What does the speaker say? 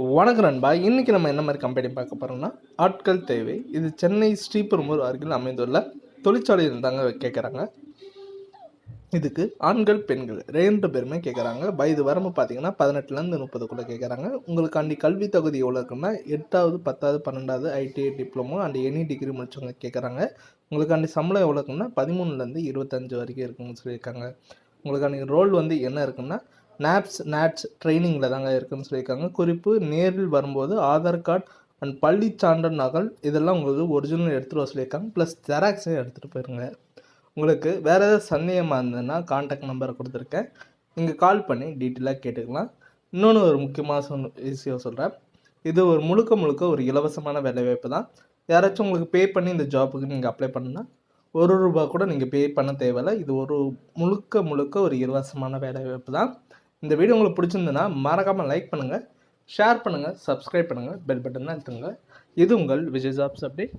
வணக்கம் நண்பா. இன்றைக்கி நம்ம என்ன மாதிரி கம்பெனி பார்க்க போகிறோம்னா, ஆட்கள் தேவை. இது சென்னை ஸ்ரீபெரும்பூர் அருகில் அமைந்துள்ள தொழிற்சாலையில் தாங்க கேட்குறாங்க. இதுக்கு ஆண்கள் பெண்கள் 2 பேருமே கேட்குறாங்க. வயது வரம்பு பார்த்தீங்கன்னா 18லேருந்து 30க்குள்ளே கேட்குறாங்க. உங்களுக்காண்டி கல்வி தகுதி எவ்வளோ இருக்குன்னா 8வது 10வது 12வது ITI diploma and any degree முடிச்சவங்க கேட்குறாங்க. உங்களுக்காண்டி சம்பளம் எவ்வளோ இருக்குன்னா 13லேருந்து 25 வரைக்கும் இருக்குன்னு சொல்லியிருக்காங்க. உங்களுக்காண்டி ரோல் என்ன இருக்குன்னா நாட்ஸ் ட்ரைனிங்கில் தாங்க இருக்குதுன்னு சொல்லியிருக்காங்க. குறிப்பு, நேரில் வரும்போது ஆதார் கார்டு அண்ட் பள்ளி சான்றிதழ் நகல் இதெல்லாம் உங்களுக்கு ஒரிஜினல் எடுத்துகிட்டு வர சொல்லியிருக்காங்க. ப்ளஸ் ஜெராக்ஸையும் எடுத்துகிட்டு போயிருங்க. உங்களுக்கு வேறு ஏதாவது சந்தேகமாக இருந்ததுன்னா கான்டாக்ட் நம்பரை கொடுத்துருக்கேன், நீங்கள் கால் பண்ணி டீட்டெயிலாக கேட்டுக்கலாம். இன்னொன்று ஒரு முக்கியமான விஷயம் சொல்கிறேன். இது ஒரு முழுக்க ஒரு இலவசமான வேலைவாய்ப்பு தான். யாராச்சும் உங்களுக்கு பே பண்ணி இந்த ஜாப்புக்கு நீங்கள் அப்ளை பண்ணுன்னா ₹1 கூட நீங்கள் பே பண்ண தேவையில்லை. இது ஒரு முழுக்க ஒரு இலவசமான வேலைவாய்ப்பு தான். இந்த வீடியோ உங்களுக்கு பிடிச்சிருந்ததுன்னா மறக்காமல் லைக் பண்ணுங்கள், ஷேர் பண்ணுங்கள், சப்ஸ்கிரைப் பண்ணுங்கள், பெல் பட்டன் தான் அழுத்துங்க. இது உங்கள் விஜய் ஜாப்ஸ் அப்டேட்.